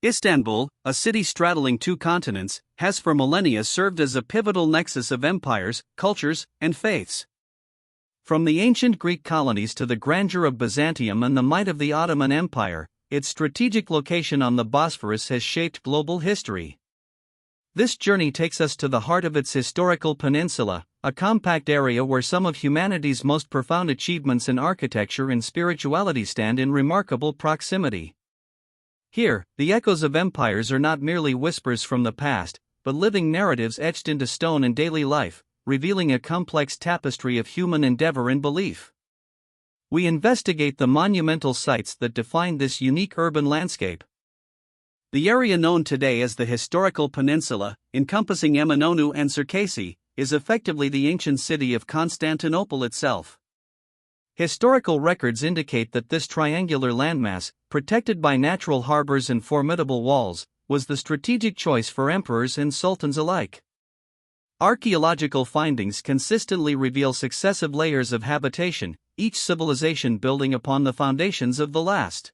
Istanbul, a city straddling two continents, has for millennia served as a pivotal nexus of empires, cultures, and faiths. From the ancient Greek colonies to the grandeur of Byzantium and the might of the Ottoman Empire, its strategic location on the Bosphorus has shaped global history. This journey takes us to the heart of its historical peninsula, a compact area where some of humanity's most profound achievements in architecture and spirituality stand in remarkable proximity. Here, the echoes of empires are not merely whispers from the past, but living narratives etched into stone in daily life, revealing a complex tapestry of human endeavor and belief. We investigate the monumental sites that define this unique urban landscape. The area known today as the historical peninsula, encompassing Eminonu and Circasse, is effectively the ancient city of Constantinople itself. Historical records indicate that this triangular landmass, protected by natural harbors and formidable walls, was the strategic choice for emperors and sultans alike. Archaeological findings consistently reveal successive layers of habitation, each civilization building upon the foundations of the last.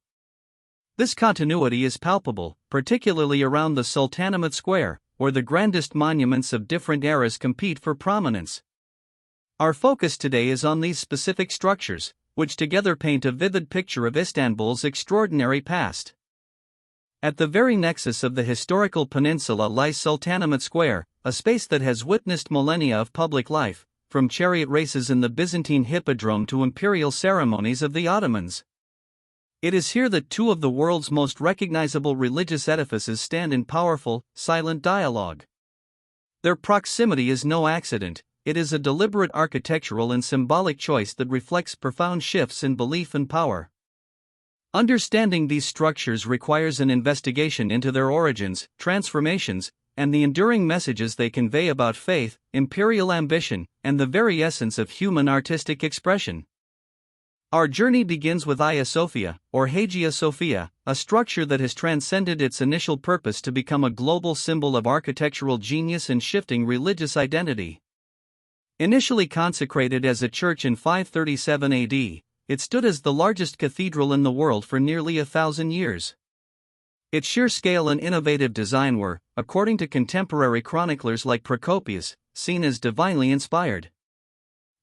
This continuity is palpable, particularly around the Sultanate Square, where the grandest monuments of different eras compete for prominence. Our focus today is on these specific structures, which together paint a vivid picture of Istanbul's extraordinary past. At the very nexus of the historical peninsula lies Sultanate Square, a space that has witnessed millennia of public life, from chariot races in the Byzantine hippodrome to imperial ceremonies of the Ottomans. It is here that two of the world's most recognizable religious edifices stand in powerful, silent dialogue. Their proximity is no accident. It is a deliberate architectural and symbolic choice that reflects profound shifts in belief and power. Understanding these structures requires an investigation into their origins, transformations, and the enduring messages they convey about faith, imperial ambition, and the very essence of human artistic expression. Our journey begins with Ayasofya, or Hagia Sophia, a structure that has transcended its initial purpose to become a global symbol of architectural genius and shifting religious identity. Initially consecrated as a church in 537 AD, it stood as the largest cathedral in the world for nearly 1,000 years. Its sheer scale and innovative design were, according to contemporary chroniclers like Procopius, seen as divinely inspired.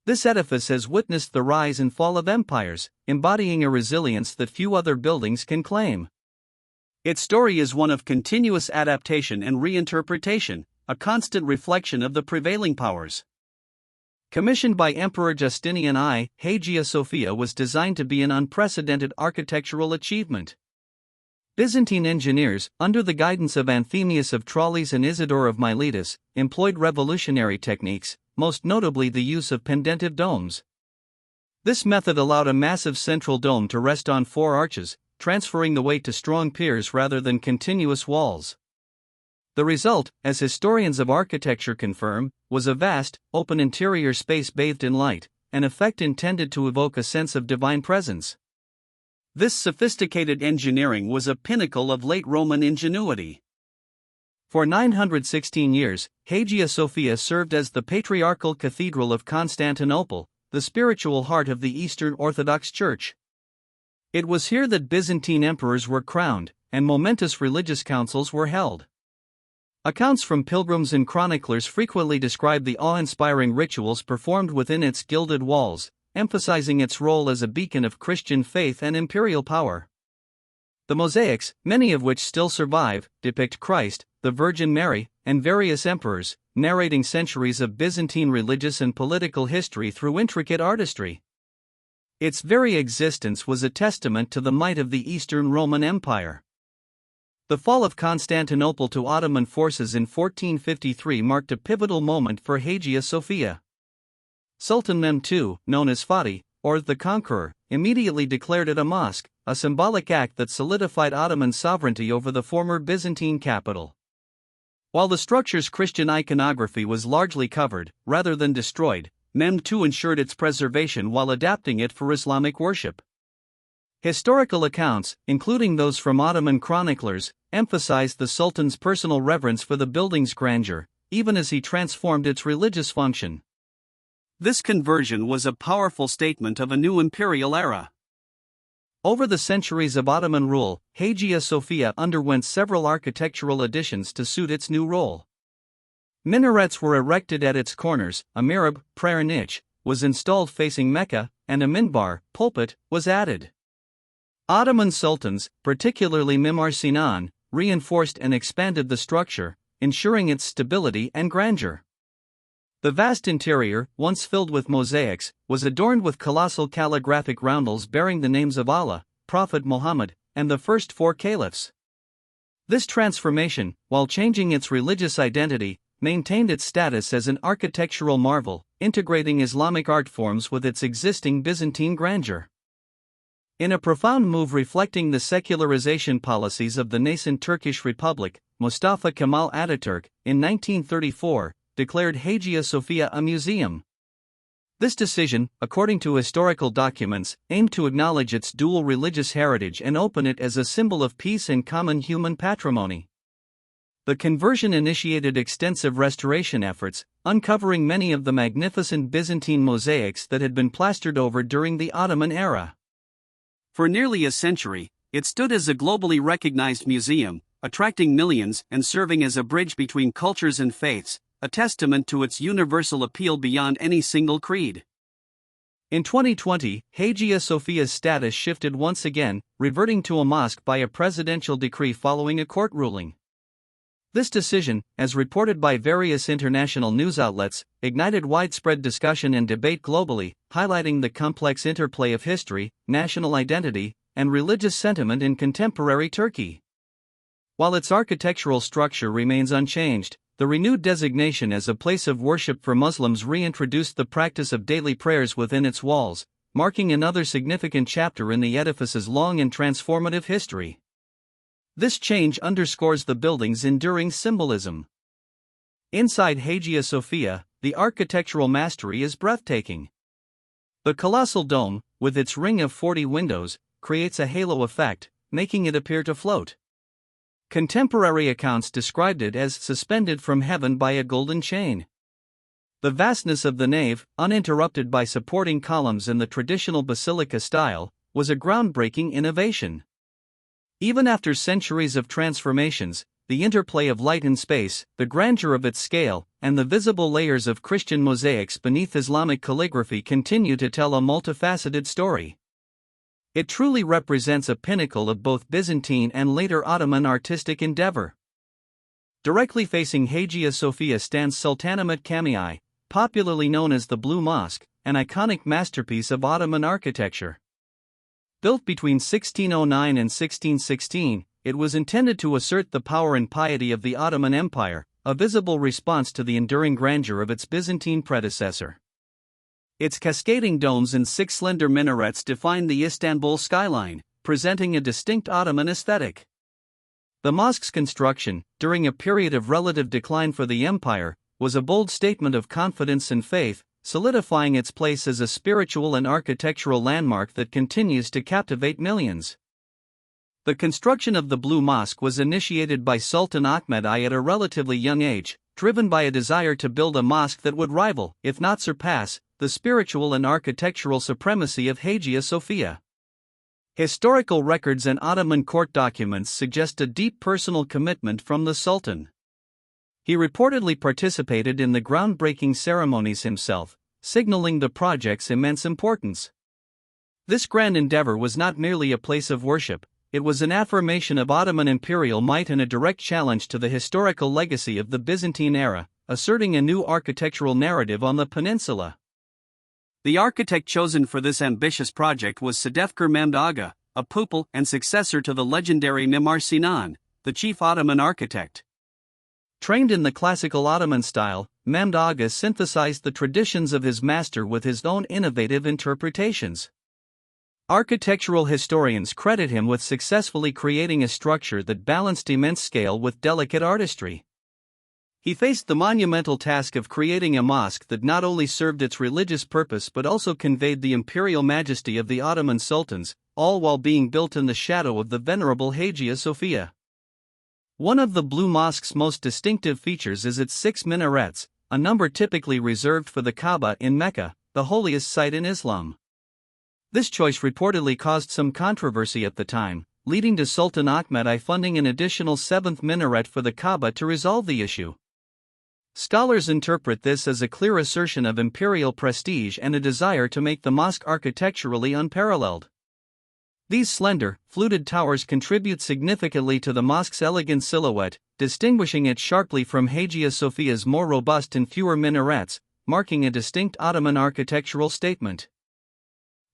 This edifice has witnessed the rise and fall of empires, embodying a resilience that few other buildings can claim. Its story is one of continuous adaptation and reinterpretation, a constant reflection of the prevailing powers. Commissioned by Emperor Justinian I, Hagia Sophia was designed to be an unprecedented architectural achievement. Byzantine engineers, under the guidance of Anthemius of Tralles and Isidore of Miletus, employed revolutionary techniques, most notably the use of pendentive domes. This method allowed a massive central dome to rest on four arches, transferring the weight to strong piers rather than continuous walls. The result, as historians of architecture confirm, was a vast, open interior space bathed in light, an effect intended to evoke a sense of divine presence. This sophisticated engineering was a pinnacle of late Roman ingenuity. For 916 years, Hagia Sophia served as the patriarchal cathedral of Constantinople, the spiritual heart of the Eastern Orthodox Church. It was here that Byzantine emperors were crowned, and momentous religious councils were held. Accounts from pilgrims and chroniclers frequently describe the awe-inspiring rituals performed within its gilded walls, emphasizing its role as a beacon of Christian faith and imperial power. The mosaics, many of which still survive, depict Christ, the Virgin Mary, and various emperors, narrating centuries of Byzantine religious and political history through intricate artistry. Its very existence was a testament to the might of the Eastern Roman Empire. The fall of Constantinople to Ottoman forces in 1453 marked a pivotal moment for Hagia Sophia. Sultan Mehmed II, known as Fatih, or the Conqueror, immediately declared it a mosque, a symbolic act that solidified Ottoman sovereignty over the former Byzantine capital. While the structure's Christian iconography was largely covered, rather than destroyed, Mehmed II ensured its preservation while adapting it for Islamic worship. Historical accounts, including those from Ottoman chroniclers, emphasized the Sultan's personal reverence for the building's grandeur, even as he transformed its religious function. This conversion was a powerful statement of a new imperial era. Over the centuries of Ottoman rule, Hagia Sophia underwent several architectural additions to suit its new role. Minarets were erected at its corners, a mihrab, prayer niche, was installed facing Mecca, and a minbar, pulpit, was added. Ottoman sultans, particularly Mimar Sinan, reinforced and expanded the structure, ensuring its stability and grandeur. The vast interior, once filled with mosaics, was adorned with colossal calligraphic roundels bearing the names of Allah, Prophet Muhammad, and the first four caliphs. This transformation, while changing its religious identity, maintained its status as an architectural marvel, integrating Islamic art forms with its existing Byzantine grandeur. In a profound move reflecting the secularization policies of the nascent Turkish Republic, Mustafa Kemal Ataturk, in 1934, declared Hagia Sophia a museum. This decision, according to historical documents, aimed to acknowledge its dual religious heritage and open it as a symbol of peace and common human patrimony. The conversion initiated extensive restoration efforts, uncovering many of the magnificent Byzantine mosaics that had been plastered over during the Ottoman era. For nearly a century, it stood as a globally recognized museum, attracting millions and serving as a bridge between cultures and faiths, a testament to its universal appeal beyond any single creed. In 2020, Hagia Sophia's status shifted once again, reverting to a mosque by a presidential decree following a court ruling. This decision, as reported by various international news outlets, ignited widespread discussion and debate globally, highlighting the complex interplay of history, national identity, and religious sentiment in contemporary Turkey. While its architectural structure remains unchanged, the renewed designation as a place of worship for Muslims reintroduced the practice of daily prayers within its walls, marking another significant chapter in the edifice's long and transformative history. This change underscores the building's enduring symbolism. Inside Hagia Sophia, the architectural mastery is breathtaking. The colossal dome, with its ring of 40 windows, creates a halo effect, making it appear to float. Contemporary accounts described it as suspended from heaven by a golden chain. The vastness of the nave, uninterrupted by supporting columns in the traditional basilica style, was a groundbreaking innovation. Even after centuries of transformations, the interplay of light and space, the grandeur of its scale, and the visible layers of Christian mosaics beneath Islamic calligraphy continue to tell a multifaceted story. It truly represents a pinnacle of both Byzantine and later Ottoman artistic endeavor. Directly facing Hagia Sophia stands Sultanahmet Camii, popularly known as the Blue Mosque, an iconic masterpiece of Ottoman architecture. Built between 1609 and 1616, it was intended to assert the power and piety of the Ottoman Empire, a visible response to the enduring grandeur of its Byzantine predecessor. Its cascading domes and 6 slender minarets define the Istanbul skyline, presenting a distinct Ottoman aesthetic. The mosque's construction, during a period of relative decline for the empire, was a bold statement of confidence and faith, solidifying its place as a spiritual and architectural landmark that continues to captivate millions. The construction of the Blue Mosque was initiated by Sultan Ahmed I at a relatively young age, driven by a desire to build a mosque that would rival, if not surpass, the spiritual and architectural supremacy of Hagia Sophia. Historical records and Ottoman court documents suggest a deep personal commitment from the Sultan. He reportedly participated in the groundbreaking ceremonies himself, signaling the project's immense importance. This grand endeavor was not merely a place of worship, it was an affirmation of Ottoman imperial might and a direct challenge to the historical legacy of the Byzantine era, asserting a new architectural narrative on the peninsula. The architect chosen for this ambitious project was Sedefkar Mehmed Aga, a pupil and successor to the legendary Mimar Sinan, the chief Ottoman architect. Trained in the classical Ottoman style, Mehmed Aga synthesized the traditions of his master with his own innovative interpretations. Architectural historians credit him with successfully creating a structure that balanced immense scale with delicate artistry. He faced the monumental task of creating a mosque that not only served its religious purpose but also conveyed the imperial majesty of the Ottoman sultans, all while being built in the shadow of the venerable Hagia Sophia. One of the Blue Mosque's most distinctive features is its 6 minarets, a number typically reserved for the Kaaba in Mecca, the holiest site in Islam. This choice reportedly caused some controversy at the time, leading to Sultan Ahmed I funding an additional seventh minaret for the Kaaba to resolve the issue. Scholars interpret this as a clear assertion of imperial prestige and a desire to make the mosque architecturally unparalleled. These slender, fluted towers contribute significantly to the mosque's elegant silhouette, distinguishing it sharply from Hagia Sophia's more robust and fewer minarets, marking a distinct Ottoman architectural statement.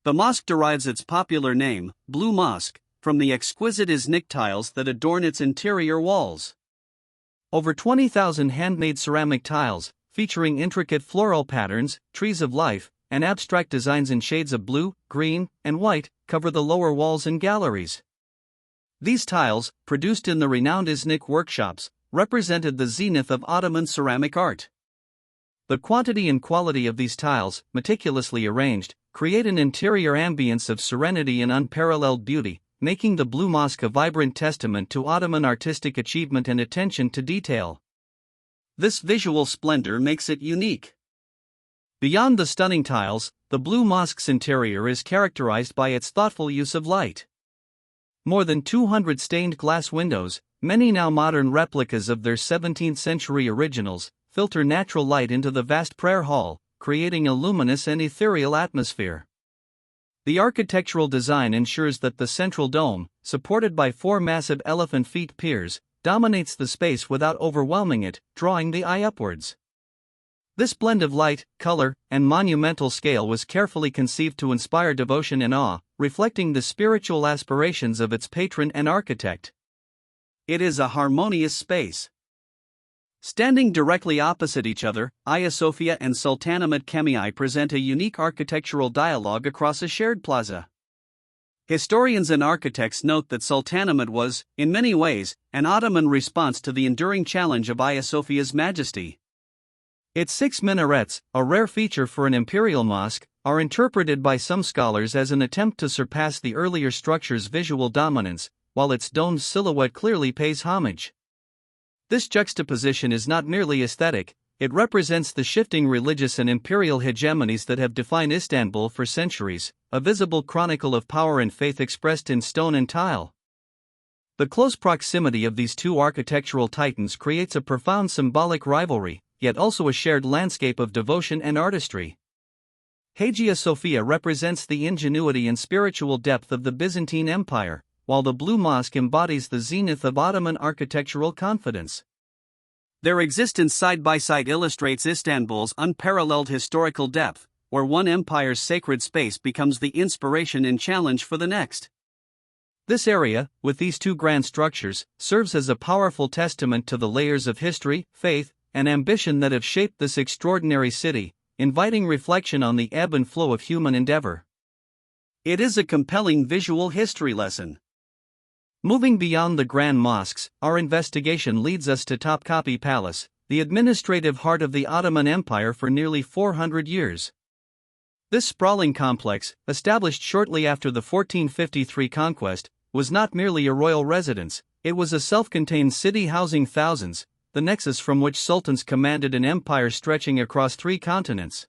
The mosque derives its popular name, Blue Mosque, from the exquisite Iznik tiles that adorn its interior walls. Over 20,000 handmade ceramic tiles, featuring intricate floral patterns, trees of life, and abstract designs in shades of blue, green, and white, cover the lower walls and galleries. These tiles, produced in the renowned Iznik workshops, represented the zenith of Ottoman ceramic art. The quantity and quality of these tiles, meticulously arranged, create an interior ambience of serenity and unparalleled beauty, making the Blue Mosque a vibrant testament to Ottoman artistic achievement and attention to detail. This visual splendor makes it unique. Beyond the stunning tiles, the Blue Mosque's interior is characterized by its thoughtful use of light. More than 200 stained glass windows, many now modern replicas of their 17th century originals, filter natural light into the vast prayer hall, creating a luminous and ethereal atmosphere. The architectural design ensures that the central dome, supported by four massive elephant feet piers, dominates the space without overwhelming it, drawing the eye upwards. This blend of light, color, and monumental scale was carefully conceived to inspire devotion and awe, reflecting the spiritual aspirations of its patron and architect. It is a harmonious space. Standing directly opposite each other, Ayasofya and Sultanahmet Camii present a unique architectural dialogue across a shared plaza. Historians and architects note that Sultanahmet was, in many ways, an Ottoman response to the enduring challenge of Ayasofya's majesty. Its 6 minarets, a rare feature for an imperial mosque, are interpreted by some scholars as an attempt to surpass the earlier structure's visual dominance, while its domed silhouette clearly pays homage. This juxtaposition is not merely aesthetic, it represents the shifting religious and imperial hegemonies that have defined Istanbul for centuries, a visible chronicle of power and faith expressed in stone and tile. The close proximity of these two architectural titans creates a profound symbolic rivalry, yet also a shared landscape of devotion and artistry. Hagia Sophia represents the ingenuity and spiritual depth of the Byzantine Empire, while the Blue Mosque embodies the zenith of Ottoman architectural confidence. Their existence side by side illustrates Istanbul's unparalleled historical depth, where one empire's sacred space becomes the inspiration and challenge for the next. This area, with these two grand structures, serves as a powerful testament to the layers of history, faith, and ambition that have shaped this extraordinary city, inviting reflection on the ebb and flow of human endeavor. It is a compelling visual history lesson. Moving beyond the grand mosques, our investigation leads us to Topkapı Palace, the administrative heart of the Ottoman Empire for nearly 400 years. This sprawling complex, established shortly after the 1453 conquest, was not merely a royal residence, it was a self-contained city housing thousands, the nexus from which sultans commanded an empire stretching across 3 continents.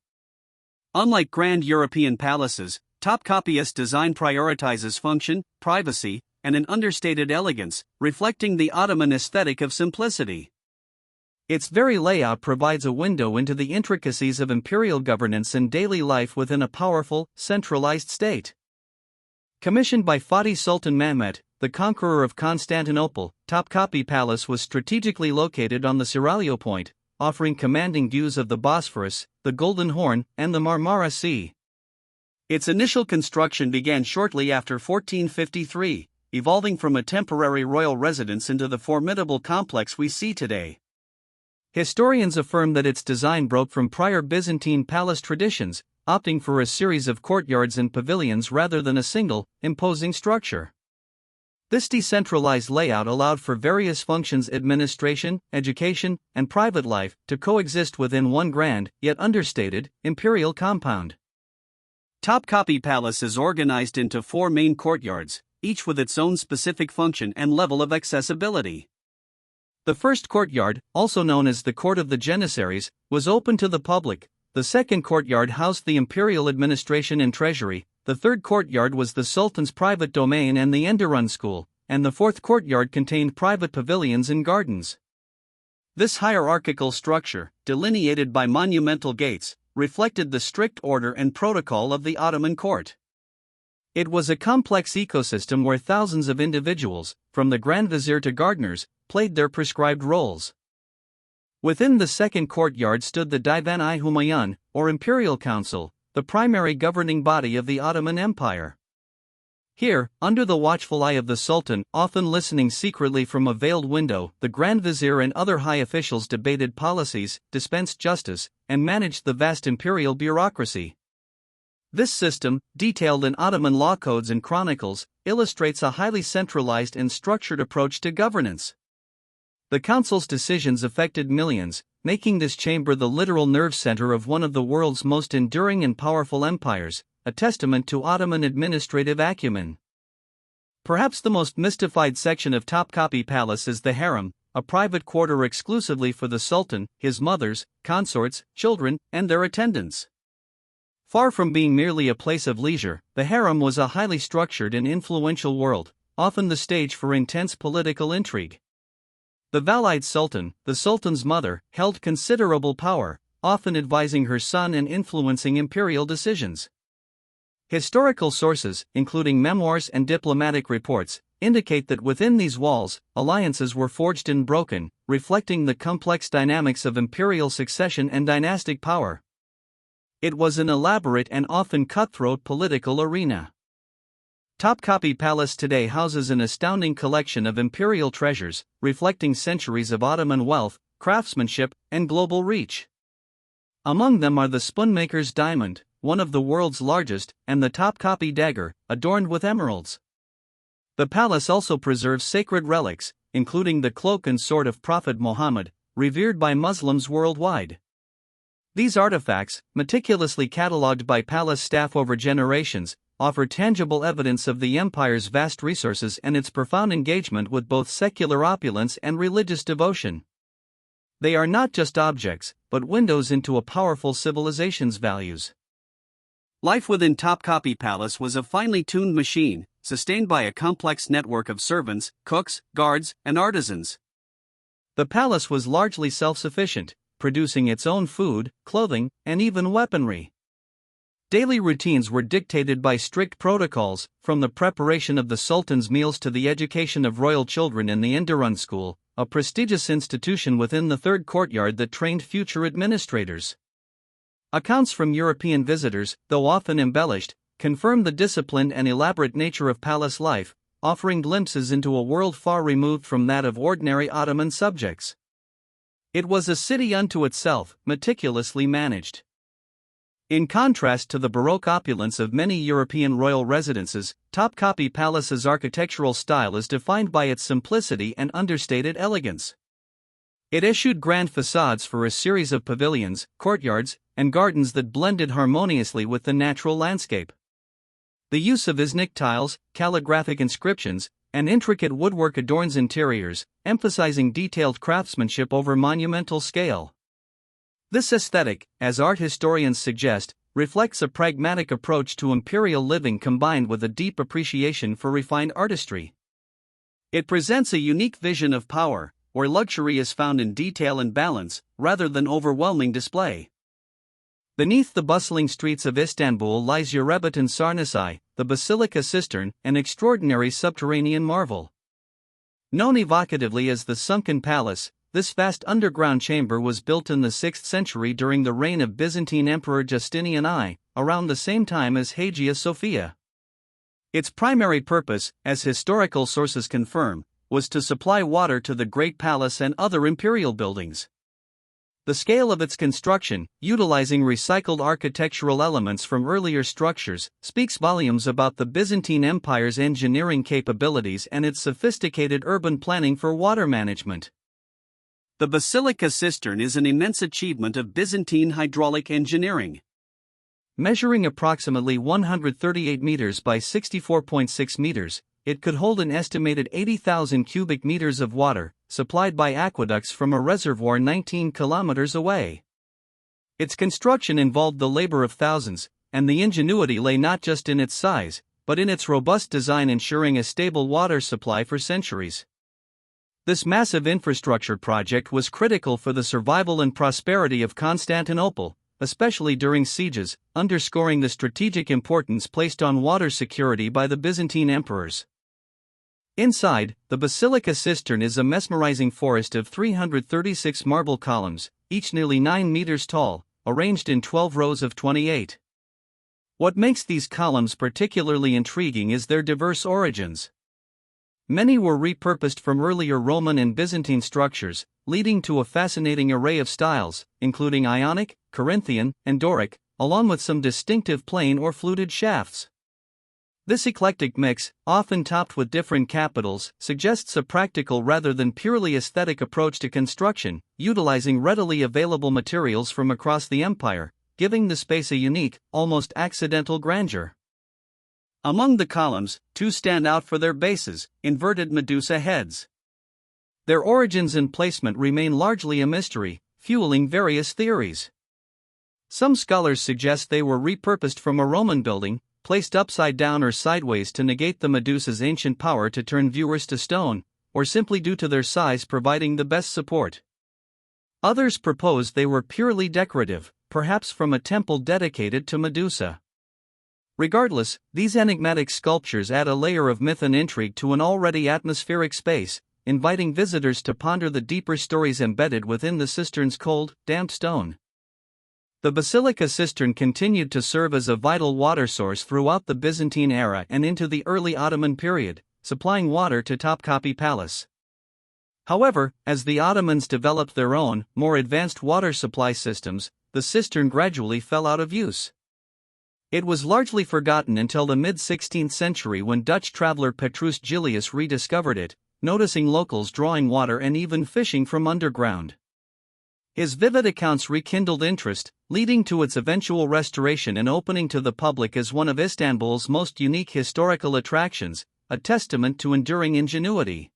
Unlike grand European palaces, Topkapis' design prioritizes function, privacy, and an understated elegance, reflecting the Ottoman aesthetic of simplicity. Its very layout provides a window into the intricacies of imperial governance and daily life within a powerful, centralized state. Commissioned by Fatih Sultan Mehmet, the conqueror of Constantinople, Topkapı Palace was strategically located on the Seraglio Point, offering commanding views of the Bosphorus, the Golden Horn, and the Marmara Sea. Its initial construction began shortly after 1453, evolving from a temporary royal residence into the formidable complex we see today. Historians affirm that its design broke from prior Byzantine palace traditions, opting for a series of courtyards and pavilions rather than a single, imposing structure. This decentralized layout allowed for various functions: administration, education, and private life to coexist within one grand, yet understated, imperial compound. Topkapı Palace is organized into 4 main courtyards, each with its own specific function and level of accessibility. The first courtyard, also known as the Court of the Janissaries, was open to the public. The second courtyard housed the imperial administration and treasury. the third courtyard was the Sultan's private domain and the Enderun school, and the fourth courtyard contained private pavilions and gardens. This hierarchical structure, delineated by monumental gates, reflected the strict order and protocol of the Ottoman court. It was a complex ecosystem where thousands of individuals, from the Grand Vizier to gardeners, played their prescribed roles. Within the second courtyard stood the Divan-i Humayun, or Imperial Council, the primary governing body of the Ottoman Empire. Here, under the watchful eye of the Sultan, often listening secretly from a veiled window, the Grand Vizier and other high officials debated policies, dispensed justice, and managed the vast imperial bureaucracy. This system, detailed in Ottoman law codes and chronicles, illustrates a highly centralized and structured approach to governance. The council's decisions affected millions, making this chamber the literal nerve center of one of the world's most enduring and powerful empires, a testament to Ottoman administrative acumen. Perhaps the most mystified section of Topkapı Palace is the harem, a private quarter exclusively for the Sultan, his mothers, consorts, children, and their attendants. Far from being merely a place of leisure, the harem was a highly structured and influential world, often the stage for intense political intrigue. The Valide Sultan, the Sultan's mother, held considerable power, often advising her son and influencing imperial decisions. Historical sources, including memoirs and diplomatic reports, indicate that within these walls, alliances were forged and broken, reflecting the complex dynamics of imperial succession and dynastic power. It was an elaborate and often cutthroat political arena. Topkapı Palace today houses an astounding collection of imperial treasures, reflecting centuries of Ottoman wealth, craftsmanship, and global reach. Among them are the Spoonmaker's Diamond, one of the world's largest, and the Topkapı Dagger, adorned with emeralds. The palace also preserves sacred relics, including the cloak and sword of Prophet Muhammad, revered by Muslims worldwide. These artifacts, meticulously catalogued by palace staff over generations, offer tangible evidence of the empire's vast resources and its profound engagement with both secular opulence and religious devotion. They are not just objects, but windows into a powerful civilization's values. Life within Topkapı Palace was a finely tuned machine, sustained by a complex network of servants, cooks, guards, and artisans. The palace was largely self-sufficient, producing its own food, clothing, and even weaponry. Daily routines were dictated by strict protocols, from the preparation of the Sultan's meals to the education of royal children in the Enderun school, a prestigious institution within the third courtyard that trained future administrators. Accounts from European visitors, though often embellished, confirm the disciplined and elaborate nature of palace life, offering glimpses into a world far removed from that of ordinary Ottoman subjects. It was a city unto itself, meticulously managed. In contrast to the Baroque opulence of many European royal residences, Topkapı Palace's architectural style is defined by its simplicity and understated elegance. It eschewed grand facades for a series of pavilions, courtyards, and gardens that blended harmoniously with the natural landscape. The use of Iznik tiles, calligraphic inscriptions, and intricate woodwork adorns interiors, emphasizing detailed craftsmanship over monumental scale. This aesthetic, as art historians suggest, reflects a pragmatic approach to imperial living combined with a deep appreciation for refined artistry. It presents a unique vision of power, where luxury is found in detail and balance, rather than overwhelming display. Beneath the bustling streets of Istanbul lies Yerebitan Sarnıcı, the Basilica Cistern, an extraordinary subterranean marvel. Known evocatively as the Sunken Palace, this vast underground chamber was built in the 6th century during the reign of Byzantine Emperor Justinian I, around the same time as Hagia Sophia. Its primary purpose, as historical sources confirm, was to supply water to the Great Palace and other imperial buildings. The scale of its construction, utilizing recycled architectural elements from earlier structures, speaks volumes about the Byzantine Empire's engineering capabilities and its sophisticated urban planning for water management. The Basilica Cistern is an immense achievement of Byzantine hydraulic engineering. Measuring approximately 138 meters by 64.6 meters, it could hold an estimated 80,000 cubic meters of water, supplied by aqueducts from a reservoir 19 kilometers away. Its construction involved the labor of thousands, and the ingenuity lay not just in its size, but in its robust design ensuring a stable water supply for centuries. This massive infrastructure project was critical for the survival and prosperity of Constantinople, especially during sieges, underscoring the strategic importance placed on water security by the Byzantine emperors. Inside, the Basilica Cistern is a mesmerizing forest of 336 marble columns, each nearly 9 meters tall, arranged in 12 rows of 28. What makes these columns particularly intriguing is their diverse origins. Many were repurposed from earlier Roman and Byzantine structures, leading to a fascinating array of styles, including Ionic, Corinthian, and Doric, along with some distinctive plain or fluted shafts. This eclectic mix, often topped with different capitals, suggests a practical rather than purely aesthetic approach to construction, utilizing readily available materials from across the empire, giving the space a unique, almost accidental grandeur. Among the columns, two stand out for their bases, inverted Medusa heads. Their origins and placement remain largely a mystery, fueling various theories. Some scholars suggest they were repurposed from a Roman building, placed upside down or sideways to negate the Medusa's ancient power to turn viewers to stone, or simply due to their size providing the best support. Others propose they were purely decorative, perhaps from a temple dedicated to Medusa. Regardless, these enigmatic sculptures add a layer of myth and intrigue to an already atmospheric space, inviting visitors to ponder the deeper stories embedded within the cistern's cold, damp stone. The Basilica Cistern continued to serve as a vital water source throughout the Byzantine era and into the early Ottoman period, supplying water to Topkapı Palace. However, as the Ottomans developed their own, more advanced water supply systems, the cistern gradually fell out of use. It was largely forgotten until the mid-16th century when Dutch traveler Petrus Gillius rediscovered it, noticing locals drawing water and even fishing from underground. His vivid accounts rekindled interest, leading to its eventual restoration and opening to the public as one of Istanbul's most unique historical attractions, a testament to enduring ingenuity.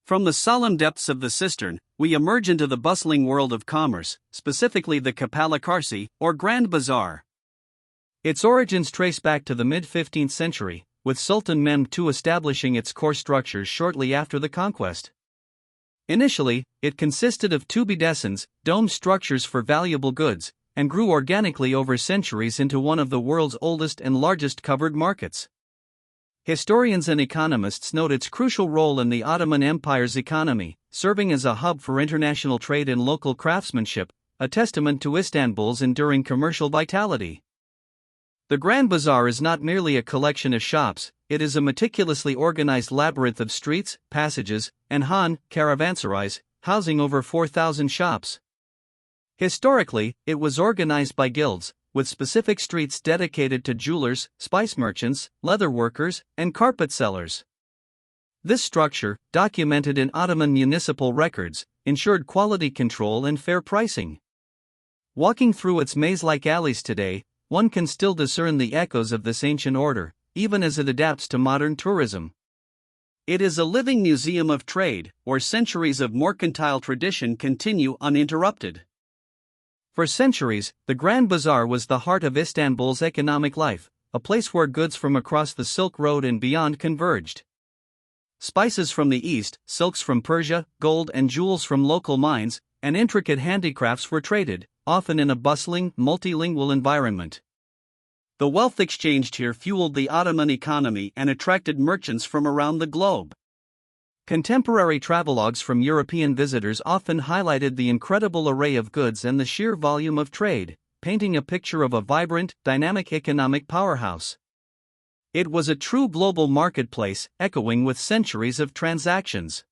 From the solemn depths of the cistern, we emerge into the bustling world of commerce, specifically the Kapalı Çarşı, or Grand Bazaar. Its origins trace back to the mid-15th century, with Sultan Mehmed II establishing its core structures shortly after the conquest. Initially, it consisted of two bedestens, dome structures for valuable goods, and grew organically over centuries into one of the world's oldest and largest covered markets. Historians and economists note its crucial role in the Ottoman Empire's economy, serving as a hub for international trade and local craftsmanship, a testament to Istanbul's enduring commercial vitality. The Grand Bazaar is not merely a collection of shops, it is a meticulously organized labyrinth of streets, passages, and caravanserais, housing over 4,000 shops. Historically, it was organized by guilds, with specific streets dedicated to jewelers, spice merchants, leather workers, and carpet sellers. This structure, documented in Ottoman municipal records, ensured quality control and fair pricing. Walking through its maze-like alleys today, one can still discern the echoes of this ancient order, even as it adapts to modern tourism. It is a living museum of trade, where centuries of mercantile tradition continue uninterrupted. For centuries, the Grand Bazaar was the heart of Istanbul's economic life, a place where goods from across the Silk Road and beyond converged. Spices from the east, silks from Persia, gold and jewels from local mines, and intricate handicrafts were traded, often in a bustling, multilingual environment. The wealth exchanged here fueled the Ottoman economy and attracted merchants from around the globe. Contemporary travelogues from European visitors often highlighted the incredible array of goods and the sheer volume of trade, painting a picture of a vibrant, dynamic economic powerhouse. It was a true global marketplace, echoing with centuries of transactions.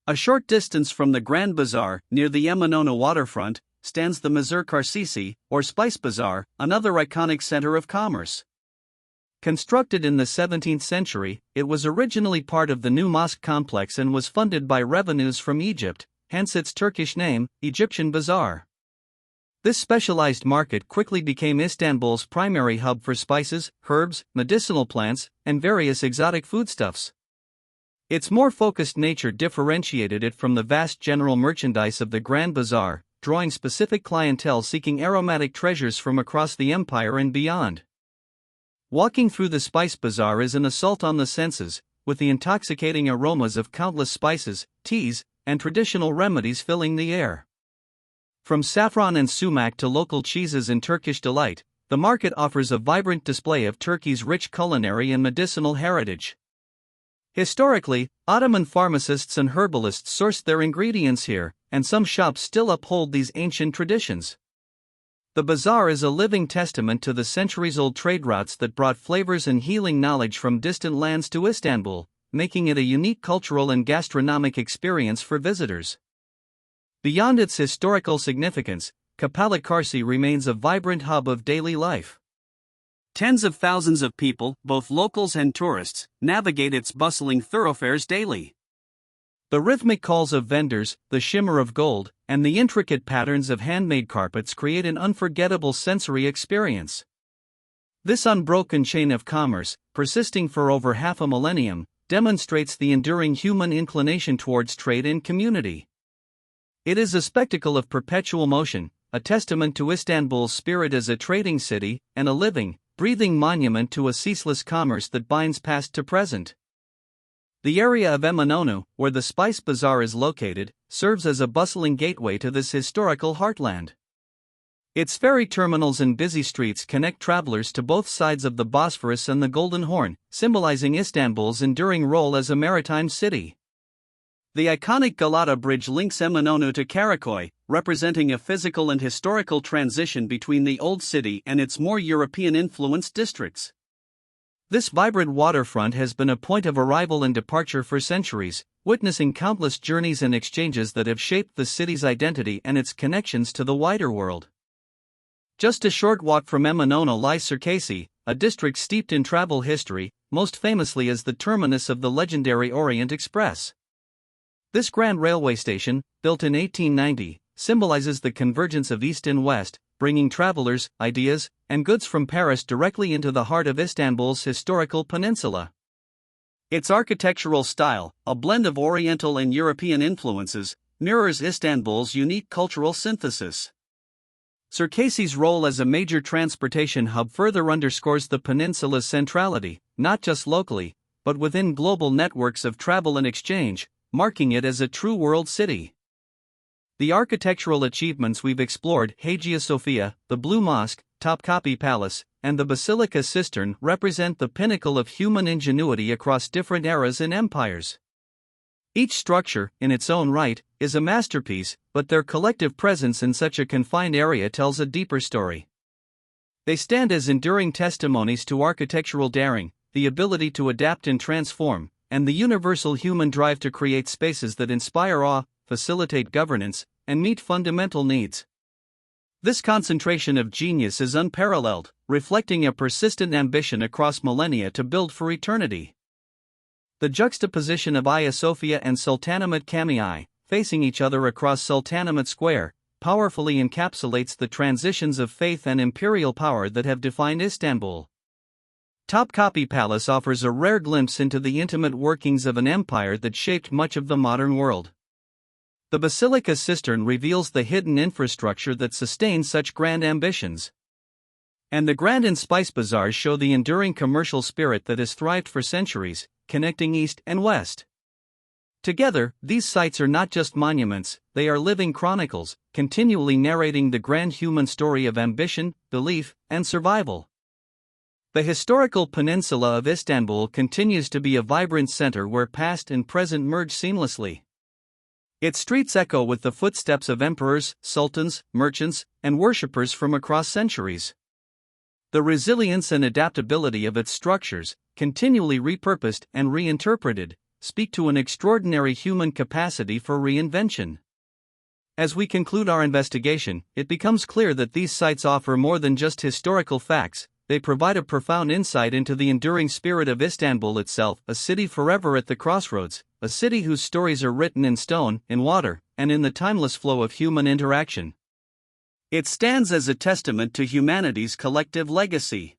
A short distance from the Grand Bazaar, near the Eminönü waterfront, stands the Mazur Çarşısı, or Spice Bazaar, another iconic center of commerce. Constructed in the 17th century, it was originally part of the new mosque complex and was funded by revenues from Egypt, hence its Turkish name, Egyptian Bazaar. This specialized market quickly became Istanbul's primary hub for spices, herbs, medicinal plants, and various exotic foodstuffs. Its more focused nature differentiated it from the vast general merchandise of the Grand Bazaar, drawing specific clientele seeking aromatic treasures from across the empire and beyond. Walking through the spice bazaar is an assault on the senses, with the intoxicating aromas of countless spices, teas, and traditional remedies filling the air. From saffron and sumac to local cheeses and Turkish delight, the market offers a vibrant display of Turkey's rich culinary and medicinal heritage. Historically, Ottoman pharmacists and herbalists sourced their ingredients here, and some shops still uphold these ancient traditions. The bazaar is a living testament to the centuries-old trade routes that brought flavors and healing knowledge from distant lands to Istanbul, making it a unique cultural and gastronomic experience for visitors. Beyond its historical significance, Kapalı Çarşı remains a vibrant hub of daily life. Tens of thousands of people, both locals and tourists, navigate its bustling thoroughfares daily. The rhythmic calls of vendors, the shimmer of gold, and the intricate patterns of handmade carpets create an unforgettable sensory experience. This unbroken chain of commerce, persisting for over half a millennium, demonstrates the enduring human inclination towards trade and community. It is a spectacle of perpetual motion, a testament to Istanbul's spirit as a trading city, and a living, breathing monument to a ceaseless commerce that binds past to present. The area of Eminönü, where the Spice Bazaar is located, serves as a bustling gateway to this historical heartland. Its ferry terminals and busy streets connect travelers to both sides of the Bosphorus and the Golden Horn, symbolizing Istanbul's enduring role as a maritime city. The iconic Galata Bridge links Eminönü to Karaköy, representing a physical and historical transition between the old city and its more European-influenced districts. This vibrant waterfront has been a point of arrival and departure for centuries, witnessing countless journeys and exchanges that have shaped the city's identity and its connections to the wider world. Just a short walk from Eminönü lies Çerkezi, a district steeped in travel history, most famously as the terminus of the legendary Orient Express. This grand railway station, built in 1890, symbolizes the convergence of East and West, bringing travelers, ideas, and goods from Paris directly into the heart of Istanbul's historical peninsula. Its architectural style, a blend of Oriental and European influences, mirrors Istanbul's unique cultural synthesis. Çerkezi's role as a major transportation hub further underscores the peninsula's centrality, not just locally, but within global networks of travel and exchange, marking it as a true world city. The architectural achievements we've explored, Hagia Sophia, the Blue Mosque, Topkapı Palace, and the Basilica Cistern, represent the pinnacle of human ingenuity across different eras and empires. Each structure, in its own right, is a masterpiece, but their collective presence in such a confined area tells a deeper story. They stand as enduring testimonies to architectural daring, the ability to adapt and transform, and the universal human drive to create spaces that inspire awe, facilitate governance, and meet fundamental needs. This concentration of genius is unparalleled, reflecting a persistent ambition across millennia to build for eternity. The juxtaposition of Ayasofya and Sultanahmet Camii, facing each other across Sultanahmet Square, powerfully encapsulates the transitions of faith and imperial power that have defined Istanbul. Topkapı Palace offers a rare glimpse into the intimate workings of an empire that shaped much of the modern world. The Basilica Cistern reveals the hidden infrastructure that sustains such grand ambitions. And the Grand and Spice Bazaars show the enduring commercial spirit that has thrived for centuries, connecting East and West. Together, these sites are not just monuments, they are living chronicles, continually narrating the grand human story of ambition, belief, and survival. The historical peninsula of Istanbul continues to be a vibrant center where past and present merge seamlessly. Its streets echo with the footsteps of emperors, sultans, merchants, and worshippers from across centuries. The resilience and adaptability of its structures, continually repurposed and reinterpreted, speak to an extraordinary human capacity for reinvention. As we conclude our investigation, it becomes clear that these sites offer more than just historical facts. They provide a profound insight into the enduring spirit of Istanbul itself, a city forever at the crossroads, a city whose stories are written in stone, in water, and in the timeless flow of human interaction. It stands as a testament to humanity's collective legacy.